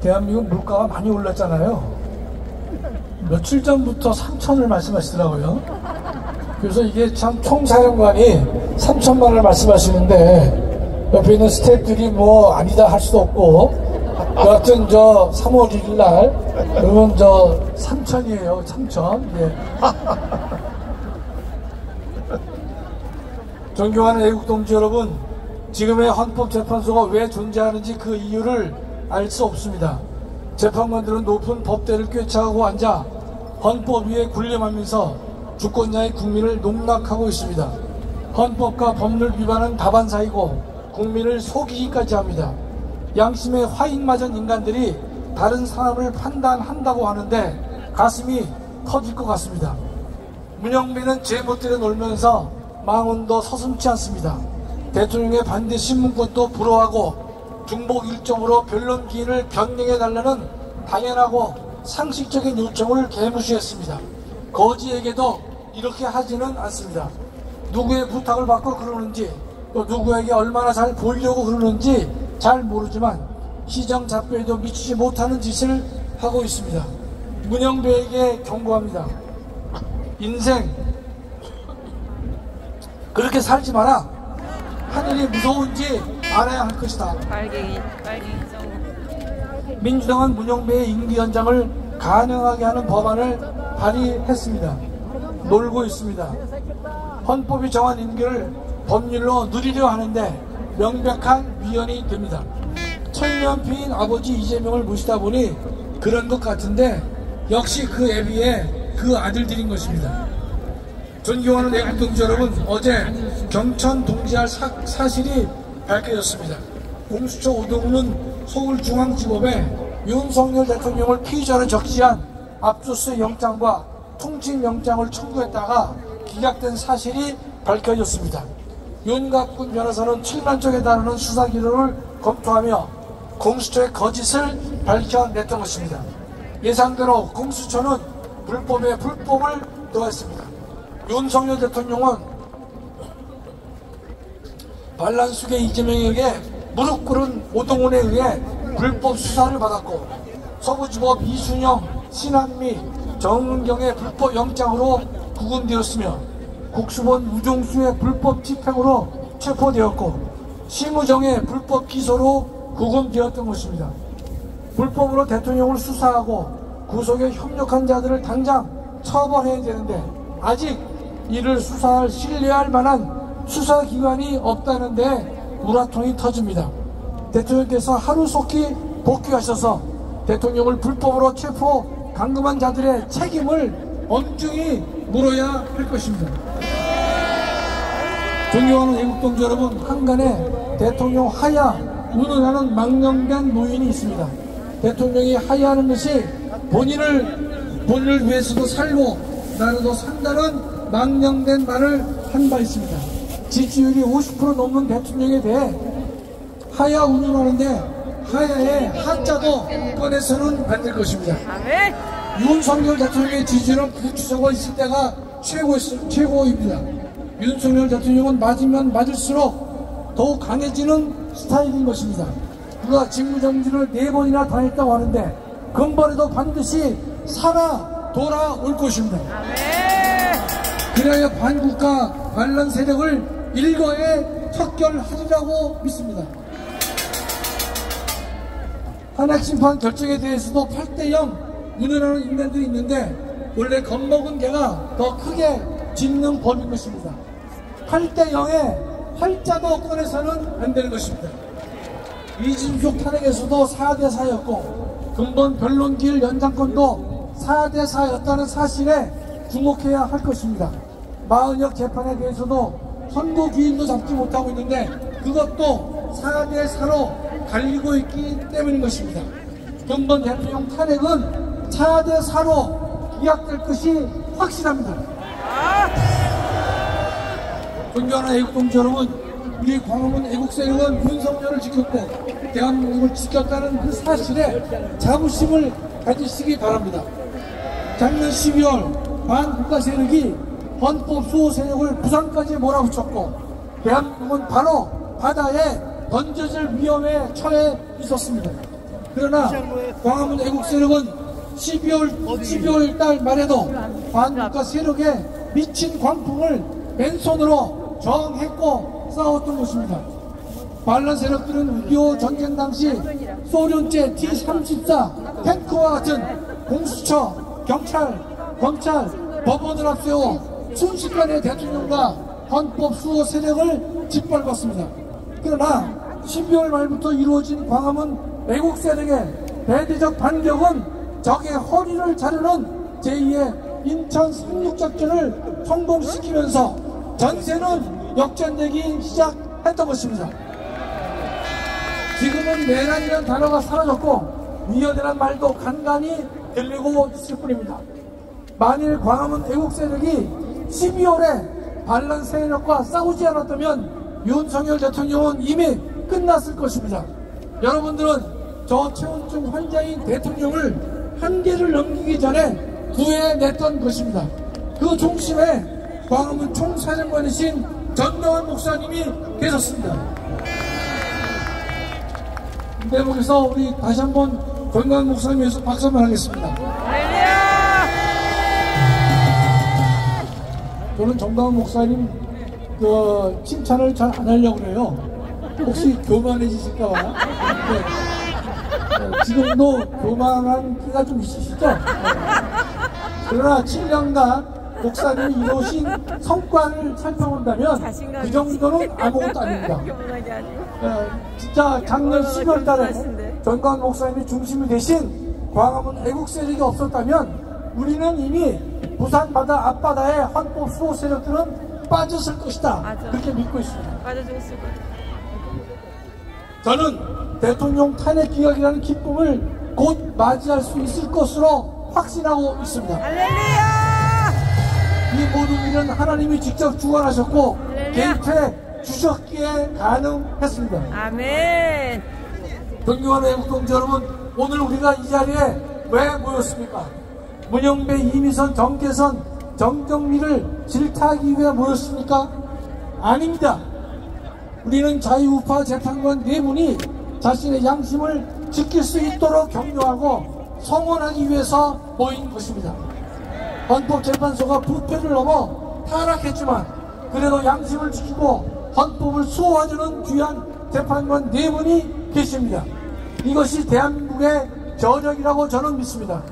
대한민국 물가가 많이 올랐잖아요. 며칠 전부터 3천을 말씀하시더라고요. 그래서 이게 참 총사령관이 3천만 원을 말씀하시는데 옆에 있는 스태프들이 뭐 아니다 할 수도 없고, 여하튼 3월 1일 날 그러면 3천이에요. 3천. 예. 존경하는 애국동지 여러분, 지금의 헌법재판소가 왜 존재하는지 그 이유를 알 수 없습니다. 재판관들은 높은 법대를 꿰차고 앉아 헌법 위에 군림하면서 주권자의 국민을 농락하고 있습니다. 헌법과 법률 위반은 다반사이고 국민을 속이기까지 합니다. 양심의 화인맞은 인간들이 다른 사람을 판단한다고 하는데 가슴이 터질 것 같습니다. 문영배는 제멋대로 놀면서 망언도 서슴지 않습니다. 대통령의 반대 신문권도 불허하고 중복 일정으로 변론 기일을 변경해달라는 당연하고 상식적인 요청을 개무시했습니다. 거지에게도 이렇게 하지는 않습니다. 누구의 부탁을 받고 그러는지, 또 누구에게 얼마나 잘 보이려고 그러는지 잘 모르지만 시정잡배에도 미치지 못하는 짓을 하고 있습니다. 문영배에게 경고합니다. 인생 그렇게 살지 마라. 하늘이 무서운지 알아야 할 것이다. 민주당은 문영배의 임기 연장을 가능하게 하는 법안을 발의했습니다. 놀고 있습니다. 헌법이 정한 임기를 법률로 누리려 하는데 명백한 위헌이 됩니다. 천년피인 아버지 이재명을 모시다 보니 그런 것 같은데 역시 그 애비의 그 아들들인 것입니다. 존경하는 애국동지 여러분, 어제 경천 동지할 사실이 밝혀졌습니다. 공수처 오동훈은 서울중앙지법에 윤석열 대통령을 피의자로 적시한 압수수색 영장과 통칭영장을 청구했다가 기각된 사실이 밝혀졌습니다. 윤갑군 변호사는 7만 쪽에 달하는 수사기록을 검토하며 공수처의 거짓을 밝혀냈던 것입니다. 예상대로 공수처는 불법에 불법을 더했습니다. 윤석열 대통령은 반란수계 이재명에게 무릎 꿇은 오동훈에 의해 불법 수사를 받았고, 서부지법 이순영, 신한미, 정은경의 불법 영장으로 구금되었으며 국수본 우종수의 불법 집행으로 체포되었고 심우정의 불법 기소로 구금되었던 것입니다. 불법으로 대통령을 수사하고 구속에 협력한 자들을 당장 처벌해야 되는데 아직 이를 수사할 신뢰할 만한 수사기관이 없다는데 우라통이 터집니다. 대통령께서 하루속히 복귀하셔서 대통령을 불법으로 체포 감금한 자들의 책임을 엄중히 물어야 할 것입니다. 존경하는 애국동지 여러분, 한간에 대통령 하야 운운하는 망령된 노인이 있습니다. 대통령이 하야하는 것이 본인을 위해서도 살고 나라도 산다는 망령된 말을 한 바 있습니다. 지지율이 50% 넘는 대통령에 대해 하야 운운하는데 하야의 하자도 꺼내서는 안 될 것입니다. 윤석열 대통령의 지지율은 부추적어 있을 때가 최고입니다. 윤석열 대통령은 맞으면 맞을수록 더욱 강해지는 스타일인 것입니다. 그가 직무정지를 4번이나 당했다고 하는데 근본에도 반드시 살아 돌아올 것입니다. 그래야 반국가 반란 세력을 일거에 척결하리라고 믿습니다. 탄핵심판 결정에 대해서도 8대0 운운하는 인간들이 있는데 원래 겁먹은 개가 더 크게 짖는 법인 것입니다. 8대0에 활자도 꺼내서는 안 되는 것입니다. 이준석 탄핵에서도 4대4였고 근본 변론기일 연장권도 4대4였다는 사실에 주목해야 할 것입니다. 마은혁 재판에 대해서도 선고기일도 잡지 못하고 있는데 그것도 4대4로 갈리고 있기 때문인 것입니다. 근본 대통령 탄핵은 4대4로 기각될 것이 확실합니다. 존경하는 애국동지 여러분, 우리 광화문 애국세력은 윤석열을 지켰고 대한민국을 지켰다는 그 사실에 자부심을 가지시기 바랍니다. 작년 12월 반국가 세력이 헌법 수호 세력을 부산까지 몰아붙였고 대한민국은 바로 바다에 던져질 위험에 처해 있었습니다. 그러나 광화문 애국 세력은 12월 달 말에도 반국가 세력의 미친 광풍을 맨손으로 저항했고 싸웠던 것입니다. 반란 세력들은 6.25 전쟁 당시 소련제 T-34 탱크와 같은 공수처, 경찰, 검찰, 법원을 앞세워 순식간에 대통령과 헌법 수호 세력을 짓밟았습니다. 그러나 12월 말부터 이루어진 광화문 애국 세력의 대대적 반격은 적의 허리를 자르는 제2의 인천 상륙작전을 성공시키면서 전세는 역전되기 시작했던 것입니다. 지금은 내란이라는 단어가 사라졌고 위헌이라는 말도 간간히 들리고 있을 뿐입니다. 만일 광화문 애국 세력이 12월에 반란 세력과 싸우지 않았다면 윤석열 대통령은 이미 끝났을 것입니다. 여러분들은 저 최원중 환자인 대통령을 한계를 넘기기 전에 구해냈던 것입니다. 그 중심에 광화문 총사령관이신 전광훈 목사님이 계셨습니다. 이 대목에서 우리 다시 한번 전광훈 목사님 위해서 박수 한번 하겠습니다. 저는 전광훈 목사님 그 칭찬을 잘 안 하려고 그래요. 혹시 교만해지실까봐. 네. 지금도 교만한 끼가 좀 있으시죠? 그러나 7년간 목사님이 이루신 성과를 살펴본다면 그 정도는 아무것도 아닙니다. 진짜 작년 12월 달에 전광훈 목사님이 중심이 되신 광화문 애국 세력이 없었다면 우리는 이미 부산 바다 앞바다에 헌법 수호 세력들은 빠졌을 것이다. 맞아. 그렇게 믿고 있습니다. 빠져줬을 거예요. 저는 대통령 탄핵 기각이라는 기쁨을 곧 맞이할 수 있을 것으로 확신하고 있습니다. 할렐루야! 이 모든 일은 하나님이 직접 주관하셨고 개입해 주셨기에 가능했습니다. 아멘. 존경하는 애국동지 여러분, 오늘 우리가 이 자리에 왜 모였습니까? 문영배, 이미선, 정계선, 정경미를 질타하기 위해 모였습니까? 아닙니다. 우리는 자유우파 재판관 4분이 자신의 양심을 지킬 수 있도록 격려하고 성원하기 위해서 모인 것입니다. 헌법재판소가 부패를 넘어 타락했지만 그래도 양심을 지키고 헌법을 수호해주는 귀한 재판관 4분이 계십니다. 이것이 대한민국의 저력이라고 저는 믿습니다.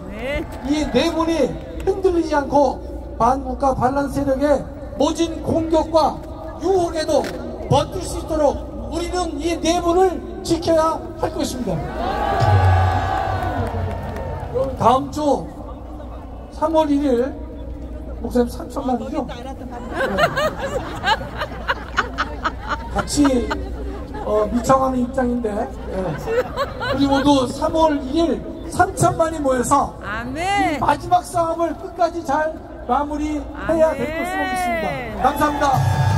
이 4분이 흔들리지 않고 반국가 반란 세력의 모진 공격과 유혹에도 버틸 수 있도록 우리는 이 4분을 지켜야 할 것입니다. 다음 주 3월 1일 목사님 3천만이죠? 같이 미쳐가는 입장인데 우리 모두 3월 1일 3천만이 모여서 이 마지막 싸움을 끝까지 잘 마무리해야 될 것으로 믿습니다. 감사합니다.